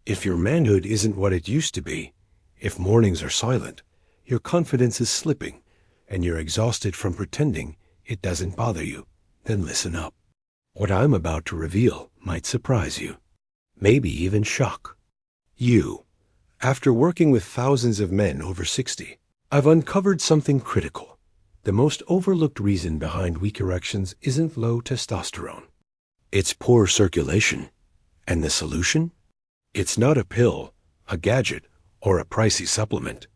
If your manhood isn't what it used to be, if mornings are silent, your confidence is slipping, and you're exhausted from pretending it doesn't bother you, then listen up. What I'm about to reveal might surprise you, maybe even shock you. After working with thousands of men over 60, I've uncovered something critical. The most overlooked reason behind weak erections isn't low testosterone. It's poor circulation. And the solution? It's not a pill, a gadget, or a pricey supplement.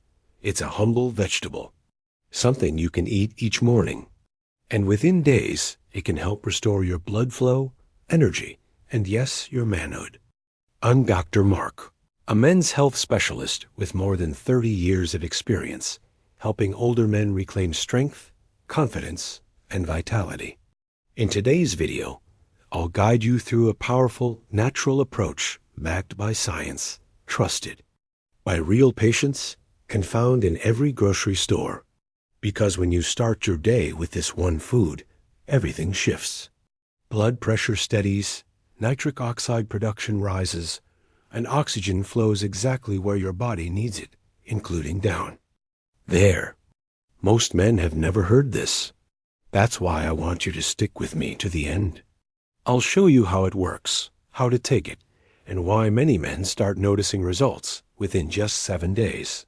It's a humble vegetable, something you can eat each morning. And within days, it can help restore your blood flow, energy, and yes, your manhood. I'm Dr. Mark, a men's health specialist with more than 30 years of experience, helping older men reclaim strength, confidence, and vitality. In today's video, I'll guide you through a powerful, natural approach backed by science, trusted by real patients, can found in every grocery store. Because when you start your day with this one food, everything shifts. Blood pressure steadies, nitric oxide production rises, and oxygen flows exactly where your body needs it, including down. There. Most men have never heard this. That's why I want you to stick with me to the end. I'll show you how it works, how to take it, and why many men start noticing results within just 7 days.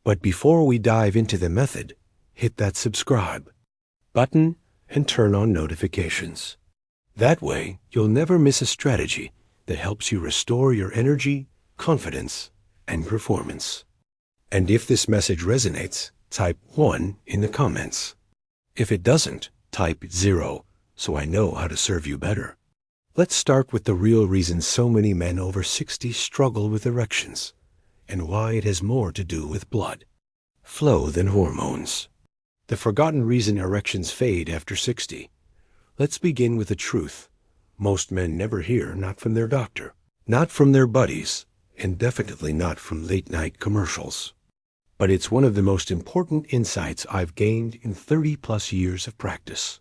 But before we dive into the method, hit that subscribe button and turn on notifications. That way, you'll never miss a strategy that helps you restore your energy, confidence, and performance. And if this message resonates, type 1 in the comments. If it doesn't, type 0 so I know how to serve you better. Let's start with the real reason so many men over 60 struggle with erections, and why it has more to do with blood flow than hormones. The forgotten reason erections fade after 60. Let's begin with the truth most men never hear, not from their doctor, not from their buddies, and definitely not from late-night commercials. But it's one of the most important insights I've gained in 30-plus years of practice.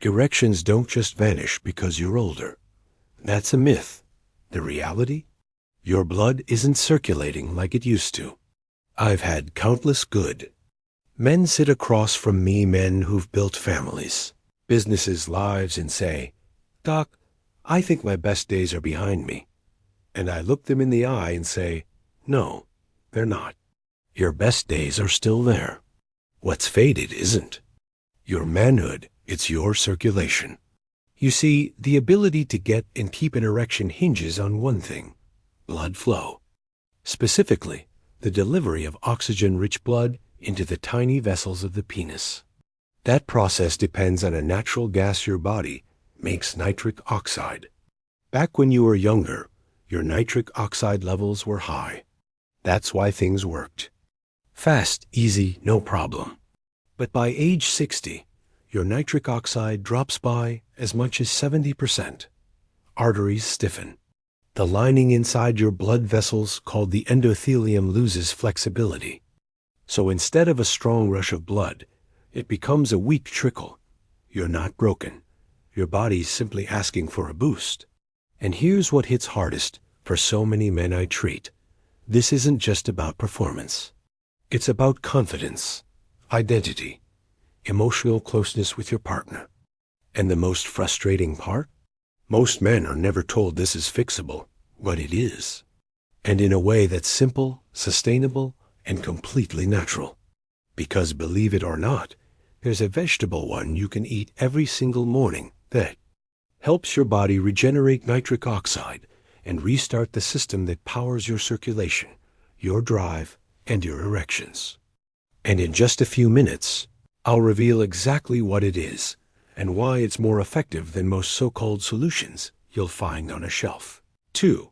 Erections don't just vanish because you're older. That's a myth. The reality? Your blood isn't circulating like it used to. I've had countless good men sit across from me, men who've built families, businesses, lives, and say, "Doc, I think my best days are behind me." And I look them in the eye and say, "No, they're not. Your best days are still there. What's faded isn't your manhood, it's your circulation." You see, the ability to get and keep an erection hinges on one thing: blood flow. Specifically, the delivery of oxygen-rich blood into the tiny vessels of the penis. That process depends on a natural gas your body makes, nitric oxide. Back when you were younger, your nitric oxide levels were high. That's why things worked. Fast, easy, no problem. But by age 60, your nitric oxide drops by as much as 70%. Arteries stiffen. The lining inside your blood vessels, called the endothelium, loses flexibility. So instead of a strong rush of blood, it becomes a weak trickle. You're not broken. Your body's simply asking for a boost. And here's what hits hardest for so many men I treat. This isn't just about performance. It's about confidence, identity, emotional closeness with your partner. And the most frustrating part? Most men are never told this is fixable, but it is. And in a way that's simple, sustainable, and completely natural. Because believe it or not, there's a vegetable one you can eat every single morning that helps your body regenerate nitric oxide and restart the system that powers your circulation, your drive, and your erections. And in just a few minutes, I'll reveal exactly what it is and why it's more effective than most so-called solutions you'll find on a shelf. 2.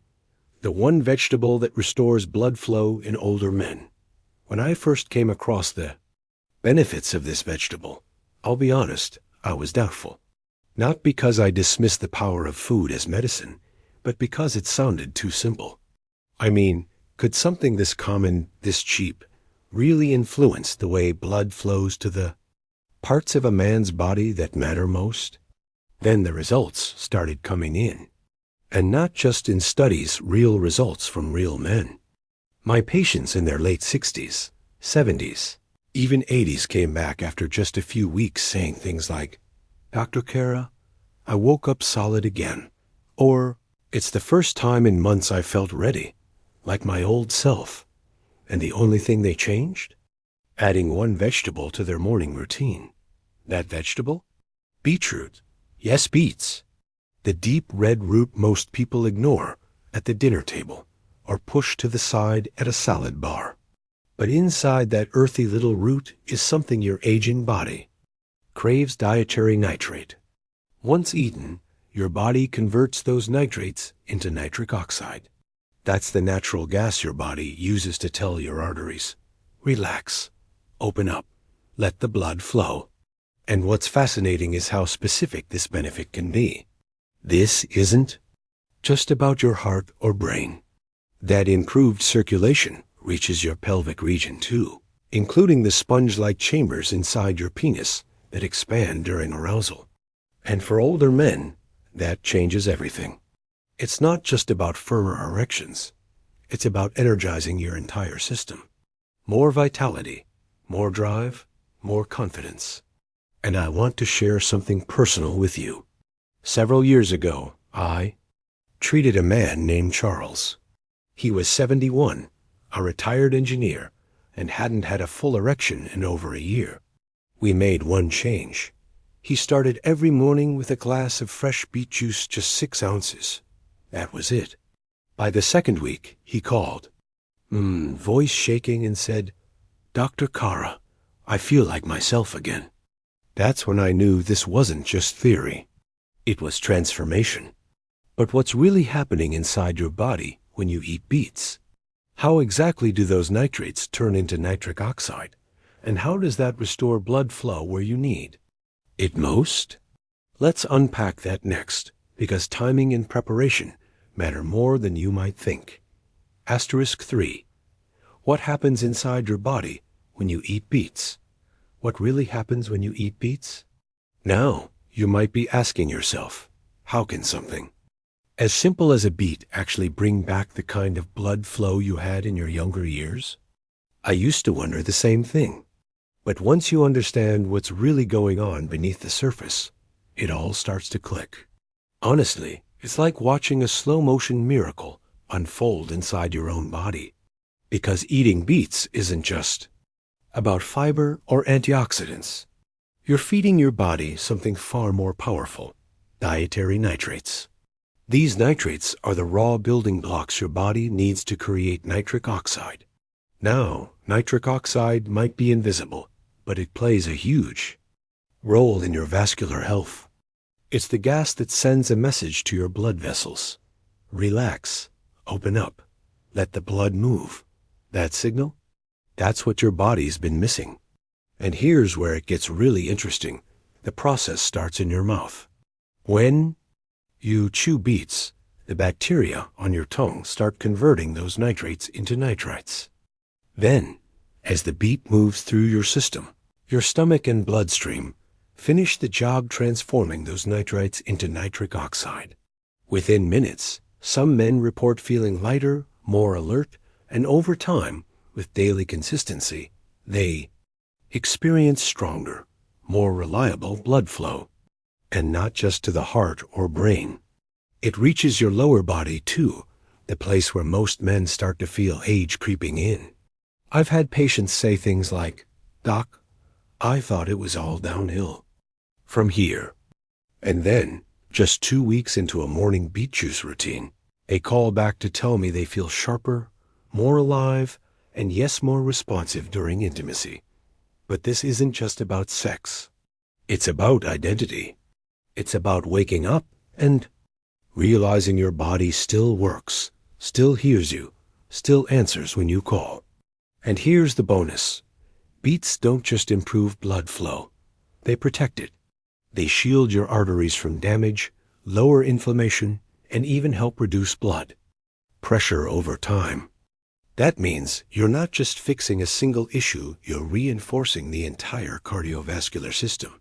The one vegetable that restores blood flow in older men. When I first came across the benefits of this vegetable, I'll be honest, I was doubtful. Not because I dismissed the power of food as medicine, but because it sounded too simple. I mean, could something this common, this cheap, really influence the way blood flows to the parts of a man's body that matter most? Then the results started coming in. And not just in studies, real results from real men. My patients in their late 60s, 70s, even 80s came back after just a few weeks saying things like, "Dr. Khera, I woke up solid again." Or, "It's the first time in months I felt ready, like my old self." And the only thing they changed? Adding one vegetable to their morning routine. That vegetable? Beetroot. Yes, beets. The deep red root most people ignore at the dinner table or push to the side at a salad bar. But inside that earthy little root is something your aging body craves: dietary nitrate. Once eaten, your body converts those nitrates into nitric oxide. That's the natural gas your body uses to tell your arteries, "Relax, open up, let the blood flow." And what's fascinating is how specific this benefit can be. This isn't just about your heart or brain. That improved circulation reaches your pelvic region too, including the sponge-like chambers inside your penis that expand during arousal. And for older men, that changes everything. It's not just about firmer erections. It's about energizing your entire system. More vitality, more drive, more confidence. And I want to share something personal with you. Several years ago, I treated a man named Charles. He was 71, a retired engineer, and hadn't had a full erection in over a year. We made one change. He started every morning with a glass of fresh beet juice, just 6 ounces. That was it. By the second week, he called, voice shaking, and said, "Dr. Khera, I feel like myself again." That's when I knew this wasn't just theory. It was transformation. But what's really happening inside your body when you eat beets? How exactly do those nitrates turn into nitric oxide? And how does that restore blood flow where you need it most? Let's unpack that next, because timing and preparation matter more than you might think. Asterisk 3. What happens inside your body when you eat beets? What really happens when you eat beets? Now, you might be asking yourself, how can something as simple as a beet actually bring back the kind of blood flow you had in your younger years? I used to wonder the same thing. But once you understand what's really going on beneath the surface, it all starts to click. Honestly, it's like watching a slow-motion miracle unfold inside your own body. Because eating beets isn't just about fiber or antioxidants. You're feeding your body something far more powerful: dietary nitrates. These nitrates are the raw building blocks your body needs to create nitric oxide. Now, nitric oxide might be invisible, but it plays a huge role in your vascular health. It's the gas that sends a message to your blood vessels: relax, open up, let the blood move. That signal? That's what your body's been missing. And here's where it gets really interesting. The process starts in your mouth. When you chew beets, the bacteria on your tongue start converting those nitrates into nitrites. Then, as the beet moves through your system, your stomach and bloodstream finish the job transforming those nitrites into nitric oxide. Within minutes, some men report feeling lighter, more alert, and over time, with daily consistency, they experience stronger, more reliable blood flow. And not just to the heart or brain. It reaches your lower body too, the place where most men start to feel age creeping in. I've had patients say things like, "Doc, I thought it was all downhill from here." And then, just 2 weeks into a morning beet juice routine, a call back to tell me they feel sharper, more alive, and yes, more responsive during intimacy. But this isn't just about sex. It's about identity. It's about waking up and realizing your body still works, still hears you, still answers when you call. And here's the bonus. Beets don't just improve blood flow. They protect it. They shield your arteries from damage, lower inflammation, and even help reduce blood pressure over time. That means you're not just fixing a single issue, you're reinforcing the entire cardiovascular system.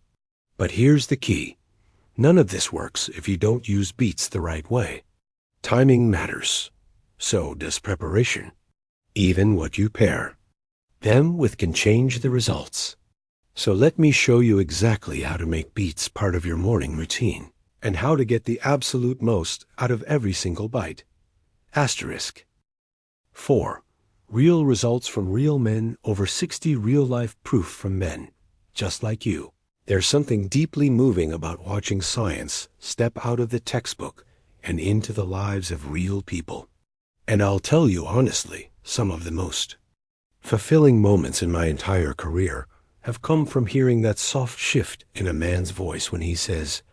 But here's the key. None of this works if you don't use beets the right way. Timing matters. So does preparation. Even what you pair them with can change the results. So let me show you exactly how to make beets part of your morning routine and how to get the absolute most out of every single bite. Asterisk. 4. Real results from real men, over 60 real-life proof from men, just like you. There's something deeply moving about watching science step out of the textbook and into the lives of real people. And I'll tell you honestly, some of the most fulfilling moments in my entire career have come from hearing that soft shift in a man's voice when he says,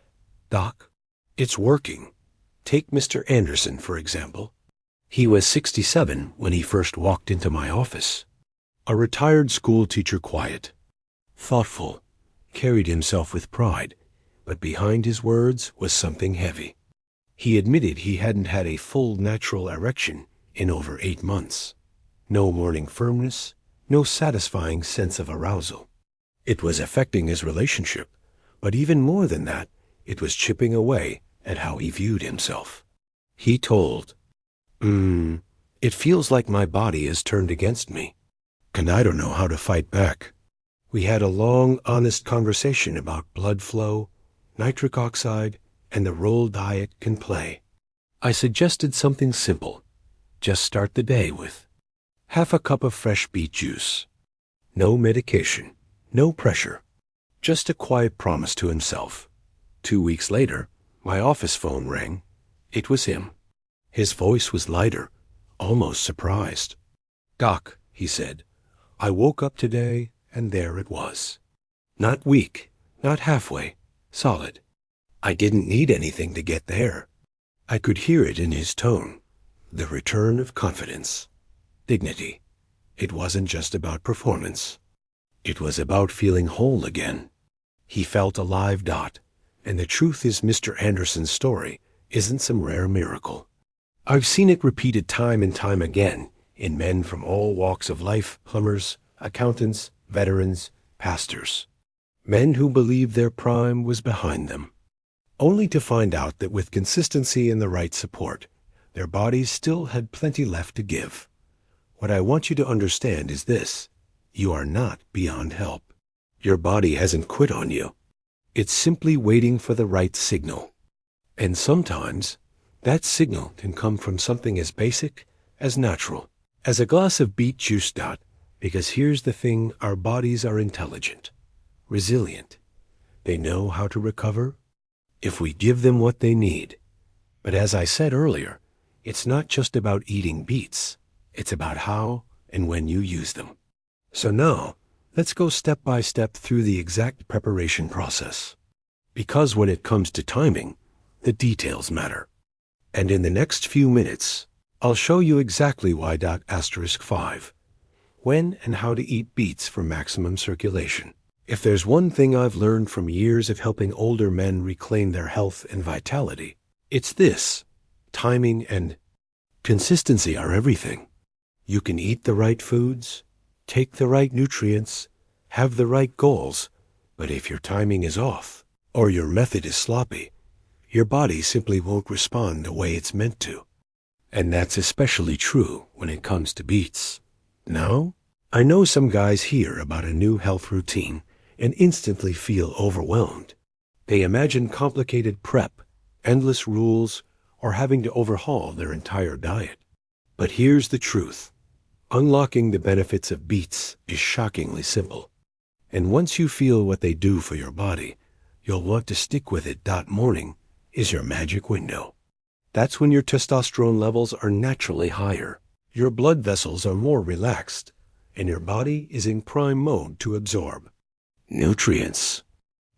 "Doc, it's working." Take Mr. Anderson, for example. He was 67 when he first walked into my office. A retired school teacher, quiet, thoughtful, carried himself with pride, but behind his words was something heavy. He admitted he hadn't had a full natural erection in over 8 months. No morning firmness, no satisfying sense of arousal. It was affecting his relationship, but even more than that, it was chipping away at how he viewed himself. He told, "It feels like my body is turned against me, and I don't know how to fight back." We had a long, honest conversation about blood flow, nitric oxide, and the role diet can play. I suggested something simple. Just start the day with half a cup of fresh beet juice. No medication, no pressure, just a quiet promise to himself. 2 weeks later, my office phone rang. It was him. His voice was lighter, almost surprised. "Doc," he said, "I woke up today and there it was. Not weak, not halfway, solid. I didn't need anything to get there." I could hear it in his tone. The return of confidence, dignity. It wasn't just about performance. It was about feeling whole again. He felt alive. And the truth is, Mr. Anderson's story isn't some rare miracle. I've seen it repeated time and time again in men from all walks of life: plumbers, accountants, veterans, pastors. Men who believed their prime was behind them, only to find out that with consistency and the right support, their bodies still had plenty left to give. What I want you to understand is this: you are not beyond help. Your body hasn't quit on you. It's simply waiting for the right signal. And sometimes that signal can come from something as basic, as natural, as a glass of beet juice. Because here's the thing: our bodies are intelligent, resilient. They know how to recover if we give them what they need. But as I said earlier, it's not just about eating beets. It's about how and when you use them. So now, let's go step by step through the exact preparation process. Because when it comes to timing, the details matter. And in the next few minutes, I'll show you exactly why. *5. When and how to eat beets for maximum circulation. If there's one thing I've learned from years of helping older men reclaim their health and vitality, it's this: timing and consistency are everything. You can eat the right foods, take the right nutrients, have the right goals, but if your timing is off, or your method is sloppy, your body simply won't respond the way it's meant to. And that's especially true when it comes to beets. Now, I know some guys hear about a new health routine and instantly feel overwhelmed. They imagine complicated prep, endless rules, or having to overhaul their entire diet. But here's the truth: unlocking the benefits of beets is shockingly simple. And once you feel what they do for your body, you'll want to stick with it. Morning is your magic window. That's when your testosterone levels are naturally higher, your blood vessels are more relaxed, and your body is in prime mode to absorb nutrients.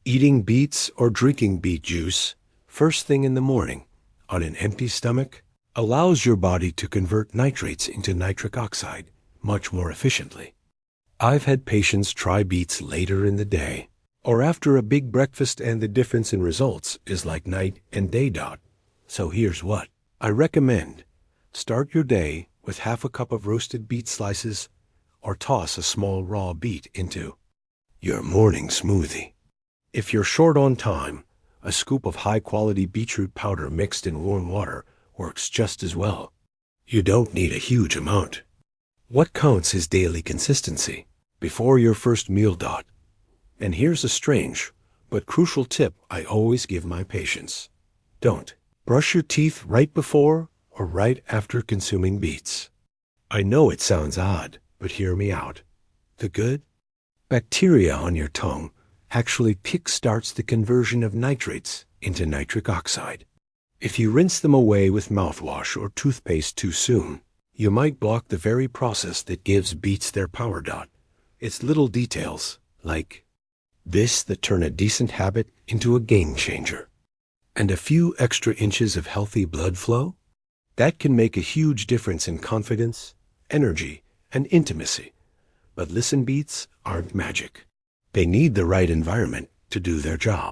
Eating beets or drinking beet juice first thing in the morning on an empty stomach allows your body to convert nitrates into nitric oxide much more efficiently. I've had patients try beets later in the day or after a big breakfast, and the difference in results is like night and day. So here's what I recommend. Start your day with half a cup of roasted beet slices, or toss a small raw beet into your morning smoothie. If you're short on time, a scoop of high-quality beetroot powder mixed in warm water works just as well. You don't need a huge amount. What counts is daily consistency before your first meal. And here's a strange but crucial tip I always give my patients. Don't brush your teeth right before or right after consuming beets. I know it sounds odd, but hear me out. The good bacteria on your tongue actually kickstarts the conversion of nitrates into nitric oxide. If you rinse them away with mouthwash or toothpaste too soon, you might block the very process that gives beets their power. It's little details like this that turn a decent habit into a game changer. And a few extra inches of healthy blood flow? That can make a huge difference in confidence, energy, and intimacy. But listen, beets aren't magic. They need the right environment to do their job.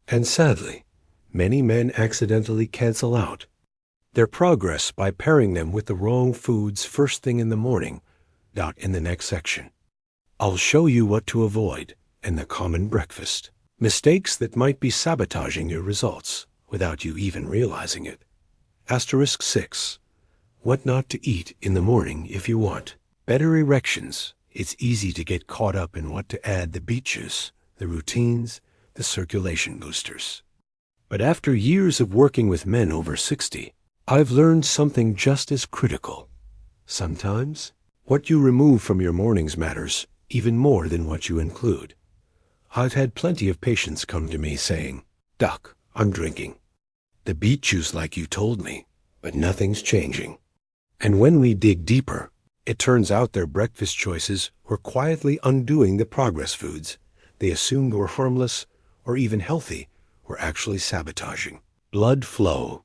And sadly, many men accidentally cancel out their progress by pairing them with the wrong foods first thing in the morning. In the next section, I'll show you what to avoid and the common breakfast mistakes that might be sabotaging your results without you even realizing it. Asterisk 6. What not to eat in the morning if you want better erections. It's easy to get caught up in what to add: the beet juice, the routines, the circulation boosters. But after years of working with men over 60, I've learned something just as critical. Sometimes what you remove from your mornings matters even more than what you include. I've had plenty of patients come to me saying, "Doc, I'm drinking the beet juice like you told me, but nothing's changing." And when we dig deeper, it turns out their breakfast choices were quietly undoing the progress foods they assumed were harmless or even healthy were actually sabotaging blood flow,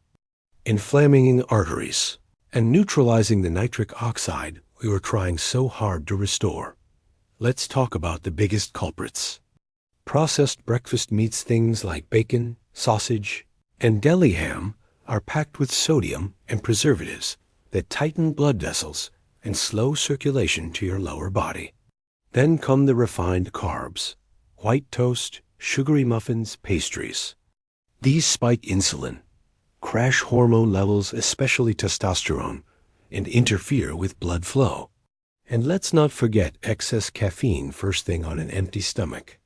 inflaming arteries, and neutralizing the nitric oxide we were trying so hard to restore. Let's talk about the biggest culprits. Processed breakfast meats, things like bacon, sausage, and deli ham, are packed with sodium and preservatives that tighten blood vessels and slow circulation to your lower body. Then come the refined carbs: white toast, sugary muffins, pastries. These spike insulin, crash hormone levels, especially testosterone, and interfere with blood flow. And let's not forget excess caffeine first thing on an empty stomach.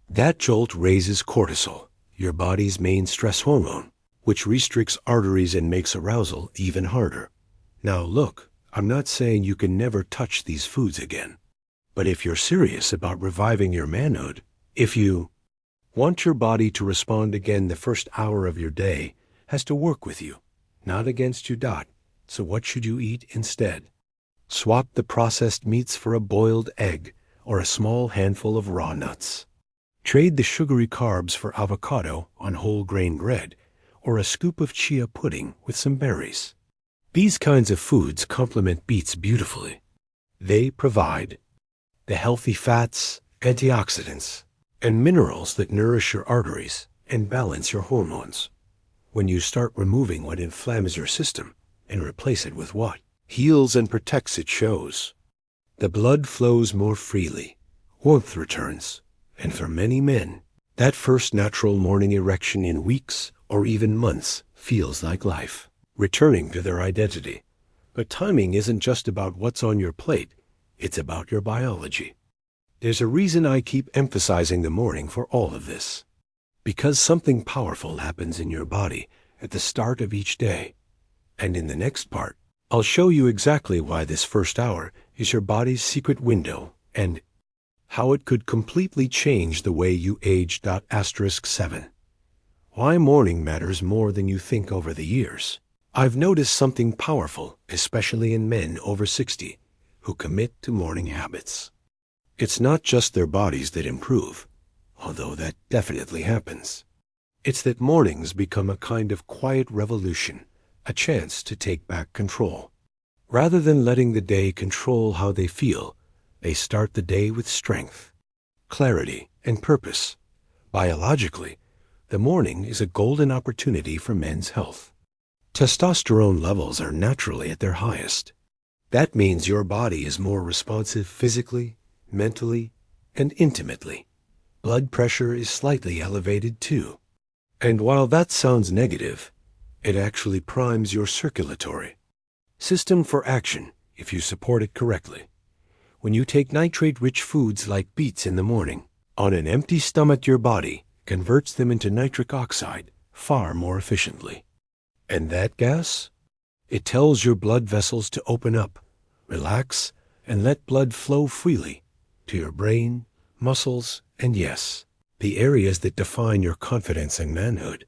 That jolt raises cortisol, your body's main stress hormone, which restricts arteries and makes arousal even harder. Now look, I'm not saying you can never touch these foods again. But if you're serious about reviving your manhood, if you want your body to respond again, the first hour of your day has to work with you, not against you. So what should you eat instead? Swap the processed meats for a boiled egg or a small handful of raw nuts. Trade the sugary carbs for avocado on whole grain bread or a scoop of chia pudding with some berries. These kinds of foods complement beets beautifully. They provide the healthy fats, antioxidants, and minerals that nourish your arteries and balance your hormones. When you start removing what inflames your system and replace it with what heals and protects, it shows. The blood flows more freely, warmth returns, and for many men, that first natural morning erection in weeks or even months feels like life returning to their identity. But timing isn't just about what's on your plate, it's about your biology. There's a reason I keep emphasizing the morning for all of this. Because something powerful happens in your body at the start of each day. And in the next part, I'll show you exactly why this first hour is your body's secret window and how it could completely change the way you age. Asterisk 7. Why morning matters more than you think. Over the years, I've noticed something powerful, especially in men over 60, who commit to morning habits. It's not just their bodies that improve, although that definitely happens. It's that mornings become a kind of quiet revolution, a chance to take back control. Rather than letting the day control how they feel, they start the day with strength, clarity, and purpose. Biologically, the morning is a golden opportunity for men's health. Testosterone levels are naturally at their highest. That means your body is more responsive physically, mentally, and intimately. Blood pressure is slightly elevated too. And while that sounds negative, It actually primes your circulatory system for action if you support it correctly. When you take nitrate-rich foods like beets in the morning, on an empty stomach your body converts them into nitric oxide far more efficiently. And that gas? It tells your blood vessels to open up, relax, and let blood flow freely to your brain, muscles, and yes, the areas that define your confidence and manhood.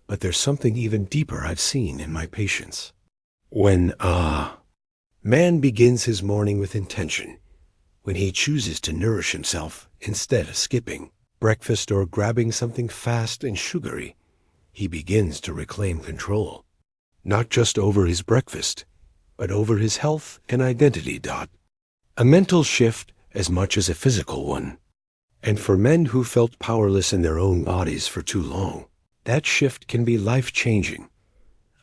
But there's something even deeper I've seen in my patients. When man begins his morning with intention, when he chooses to nourish himself instead of skipping breakfast or grabbing something fast and sugary, he begins to reclaim control, not just over his breakfast, but over his health and identity. A mental shift as much as a physical one. And for men who felt powerless in their own bodies for too long, that shift can be life-changing.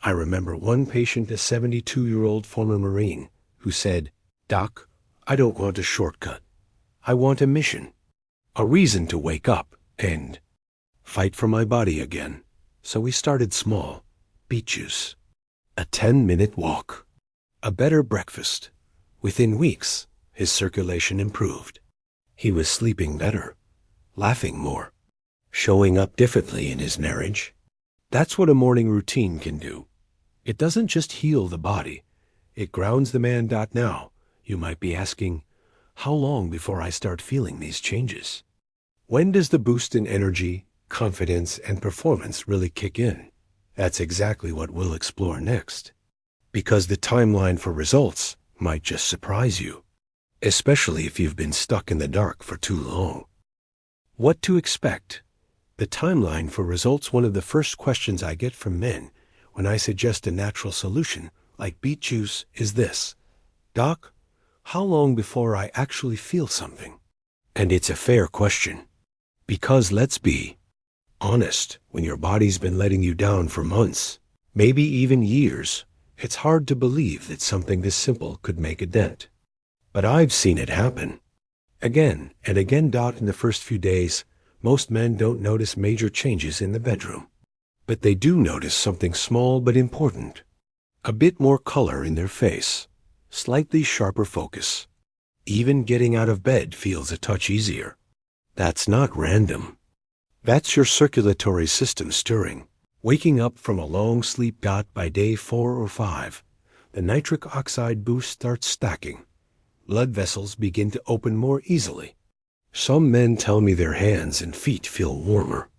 I remember one patient, a 72-year-old former Marine, who said, "Doc, I don't want a shortcut. I want a mission, a reason to wake up and fight for my body again." So we started small. Beet juice, a 10-minute walk, a better breakfast. Within weeks, his circulation improved. He was sleeping better, laughing more, showing up differently in his marriage. That's what a morning routine can do. It doesn't just heal the body, it grounds the man. Now, you might be asking, how long before I start feeling these changes? When does the boost in energy, confidence, and performance really kick in? That's exactly what we'll explore next. Because the timeline for results might just surprise you, especially if you've been stuck in the dark for too long. What to expect? The timeline for results. One of the first questions I get from men when I suggest a natural solution like beet juice is this: "Doc, how long before I actually feel something?" And it's a fair question. Because let's be honest, when your body's been letting you down for months, maybe even years, it's hard to believe that something this simple could make a dent. But I've seen it happen again and again. In the first few days, most men don't notice major changes in the bedroom, but they do notice something small but important. A bit more color in their face, slightly sharper focus. Even getting out of bed feels a touch easier. That's not random. That's your circulatory system stirring, waking up from a long sleep. By day 4 or 5, the nitric oxide boost starts stacking. Blood vessels begin to open more easily. Some men tell me their hands and feet feel warmer.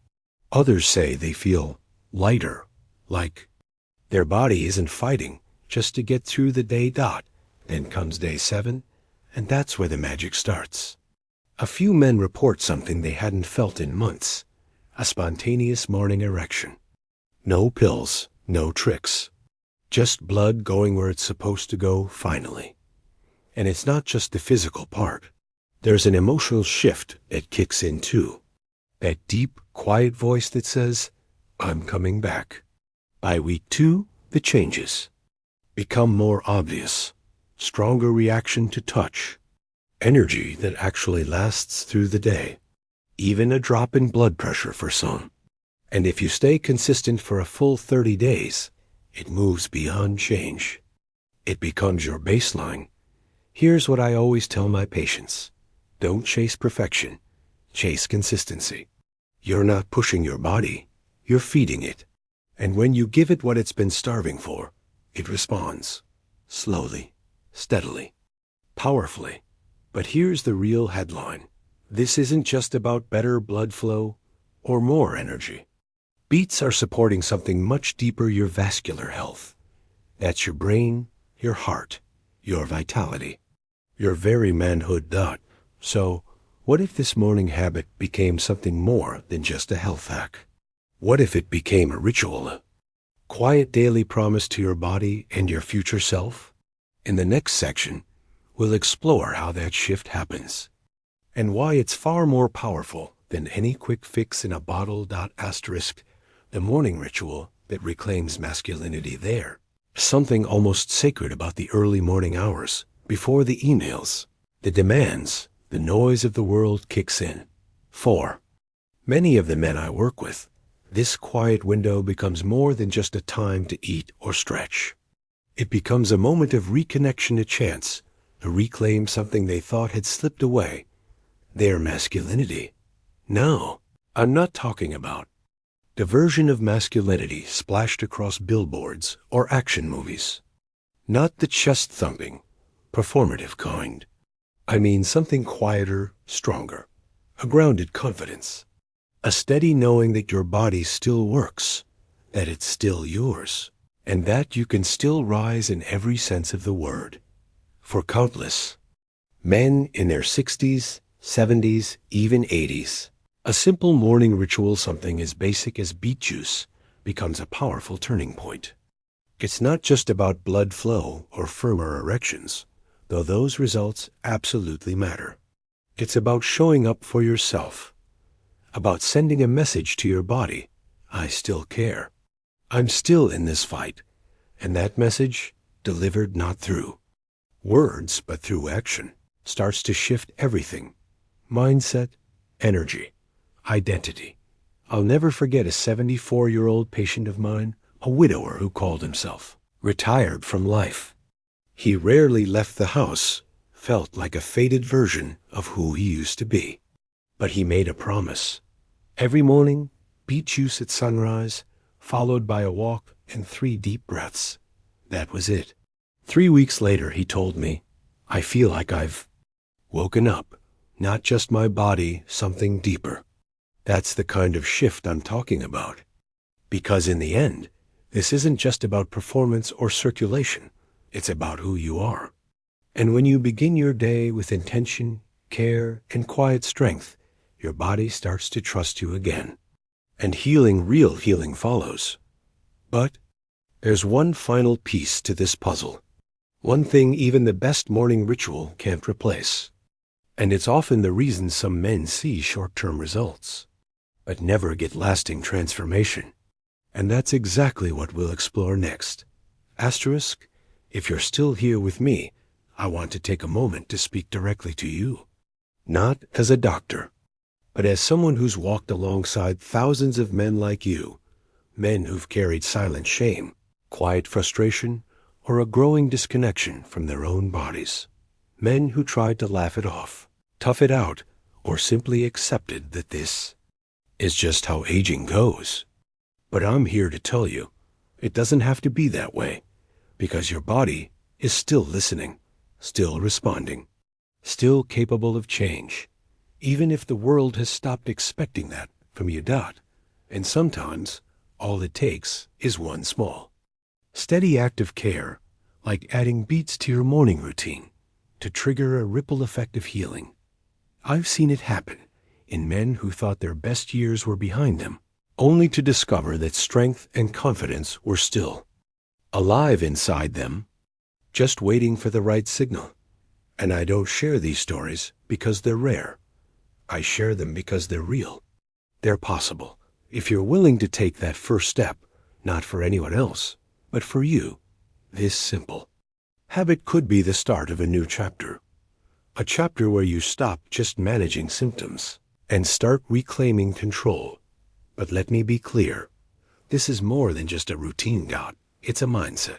Others say they feel lighter, like their body isn't fighting just to get through the day. Then comes day 7, and that's where the magic starts. A few men report something they hadn't felt in months: a spontaneous morning erection. No pills, no tricks. Just blood going where it's supposed to go, finally. And it's not just the physical part. There's an emotional shift that kicks in too. That deep, quiet voice that says, "I'm coming back." By week 2, the changes become more obvious. Stronger reaction to touch. Energy that actually lasts through the day. Even a drop in blood pressure for some. And if you stay consistent for a full 30 days, it moves beyond change. It becomes your baseline. Here's what I always tell my patients: don't chase perfection, chase consistency. You're not pushing your body, you're feeding it. And when you give it what it's been starving for, it responds. Slowly, steadily, powerfully. But here's the real headline. This isn't just about better blood flow or more energy. Beets are supporting something much deeper: your vascular health. That's your brain, your heart, your vitality, your very manhood. So, what if this morning habit became something more than just a health hack? What if it became a ritual, a quiet daily promise to your body and your future self? In the next section, we'll explore how that shift happens and why it's far more powerful than any quick fix in a bottle. Asterisk, the morning ritual that reclaims masculinity. There, something almost sacred about the early morning hours, before the emails, the demands, the noise of the world kicks in. 4. Many of the men I work with, This quiet window becomes more than just a time to eat or stretch. It becomes a moment of reconnection, a chance to reclaim something they thought had slipped away, their masculinity. No, I'm not talking about the version of masculinity splashed across billboards or action movies. Not the chest-thumping, performative kind. I mean something quieter, stronger, a grounded confidence, a steady knowing that your body still works, that it's still yours, and that you can still rise in every sense of the word. For countless men in their 60s, 70s, even 80s, a simple morning ritual, something as basic as beet juice, becomes a powerful turning point. It's not just about blood flow or firmer erections, though those results absolutely matter. It's about showing up for yourself, about sending a message to your body, I still care. I'm still in this fight, and that message, delivered not through words but through action, starts to shift everything. Mindset, energy, identity. I'll never forget a 74-year-old patient of mine, a widower who called himself retired from life. He rarely left the house, felt like a faded version of who he used to be. But he made a promise. Every morning, beet juice at sunrise, followed by a walk and 3 deep breaths. That was it. 3 weeks later, he told me, I feel like I've woken up, not just my body, something deeper. That's the kind of shift I'm talking about. Because in the end, this isn't just about performance or circulation. It's about who you are. And when you begin your day with intention, care, and quiet strength, your body starts to trust you again. And healing, real healing, follows. But there's one final piece to this puzzle. One thing even the best morning ritual can't replace. And it's often the reason some men see short-term results, but never get lasting transformation. And that's exactly what we'll explore next. Asterisk, if you're still here with me, I want to take a moment to speak directly to you. Not as a doctor, but as someone who's walked alongside thousands of men like you, men who've carried silent shame, quiet frustration, or a growing disconnection from their own bodies. Men who tried to laugh it off, tough it out, or simply accepted that this is just how aging goes. But I'm here to tell you, it doesn't have to be that way, because your body is still listening, still responding, still capable of change, even if the world has stopped expecting that from you. And sometimes, all it takes is one small, steady act of care, like adding beets to your morning routine, to trigger a ripple effect of healing. I've seen it happen in men who thought their best years were behind them, only to discover that strength and confidence were still alive inside them, just waiting for the right signal. And I don't share these stories because they're rare. I share them because they're real. They're possible, if you're willing to take that first step, not for anyone else, but for you. This simple habit could be the start of a new chapter. A chapter where you stop just managing symptoms and start reclaiming control. But let me be clear, this is more than just a routine, it's a mindset,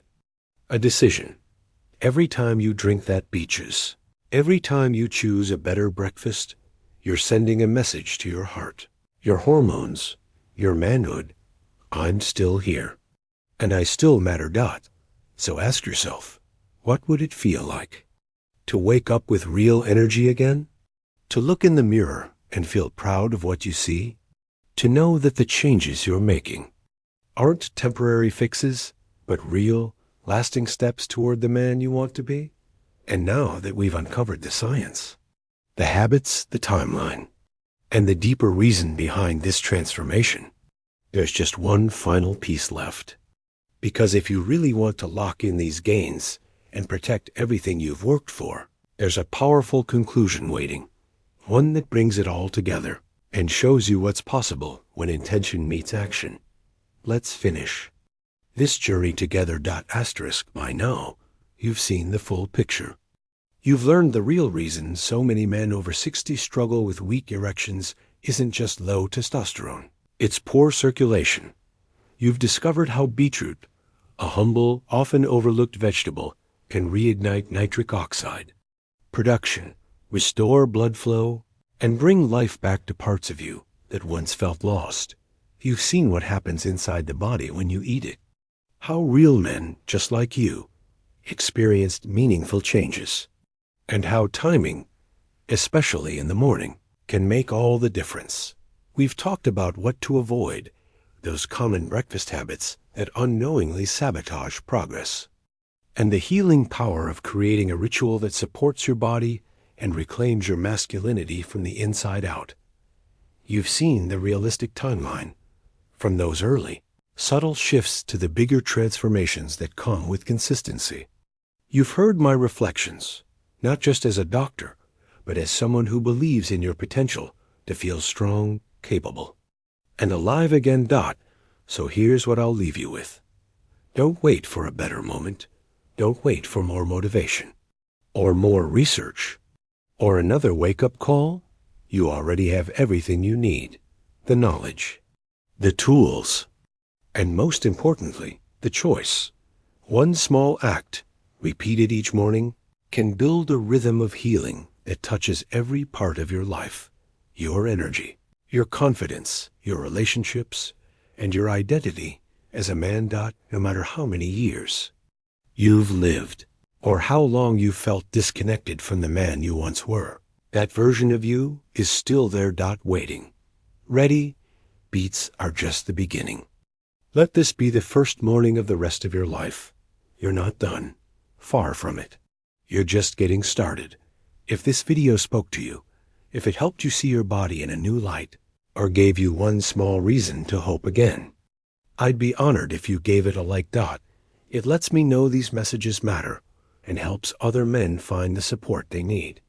a decision. Every time you drink that beet juice, every time you choose a better breakfast, you're sending a message to your heart, your hormones, your manhood. I'm still here, and I still matter. So ask yourself, what would it feel like to wake up with real energy again? To look in the mirror and feel proud of what you see? To know that the changes you're making aren't temporary fixes, but real, lasting steps toward the man you want to be? And now that we've uncovered the science, the habits, the timeline, and the deeper reason behind this transformation, there's just one final piece left. Because if you really want to lock in these gains and protect everything you've worked for, there's a powerful conclusion waiting, one that brings it all together and shows you what's possible when intention meets action. Let's finish this journey together. Asterisk, by now, you've seen the full picture. You've learned the real reason so many men over 60 struggle with weak erections isn't just low testosterone. It's poor circulation. You've discovered how beetroot, a humble, often overlooked vegetable, can reignite nitric oxide production, restore blood flow, and bring life back to parts of you that once felt lost. You've seen what happens inside the body when you eat it. How real men, just like you, experienced meaningful changes. And how timing, especially in the morning, can make all the difference. We've talked about what to avoid, those common breakfast habits that unknowingly sabotage progress, and the healing power of creating a ritual that supports your body and reclaims your masculinity from the inside out. You've seen the realistic timeline, from those early, subtle shifts to the bigger transformations that come with consistency. You've heard my reflections, not just as a doctor, but as someone who believes in your potential to feel strong, capable, and alive again. So here's what I'll leave you with. Don't wait for a better moment. Don't wait for more motivation, or more research, or another wake-up call. You already have everything you need. The knowledge, the tools, and most importantly, the choice. One small act, repeated each morning, can build a rhythm of healing that touches every part of your life. Your energy, your confidence, your relationships, and your identity as a man. No matter how many years you've lived, or how long you felt disconnected from the man you once were, that version of you is still there. Waiting. Ready? Beats are just the beginning. Let this be the first morning of the rest of your life. You're not done. Far from it. You're just getting started. If this video spoke to you, if it helped you see your body in a new light, or gave you one small reason to hope again, I'd be honored if you gave it a like. It lets me know these messages matter and helps other men find the support they need.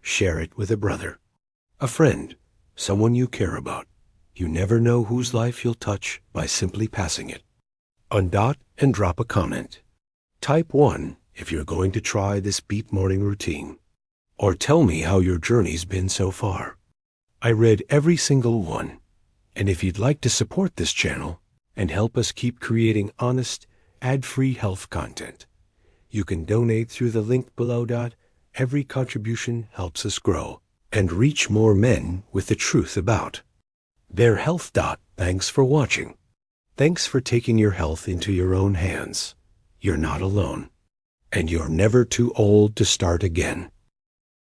Share it with a brother, a friend, someone you care about. You never know whose life you'll touch by simply passing it. And drop a comment. Type 1 if you're going to try this beet morning routine, or tell me how your journey's been so far. I read every single one, and if you'd like to support this channel and help us keep creating honest, ad-free health content, you can donate through the link below. Every contribution helps us grow and reach more men with the truth about their health. Thanks for watching. Thanks for taking your health into your own hands. You're not alone, and you're never too old to start again.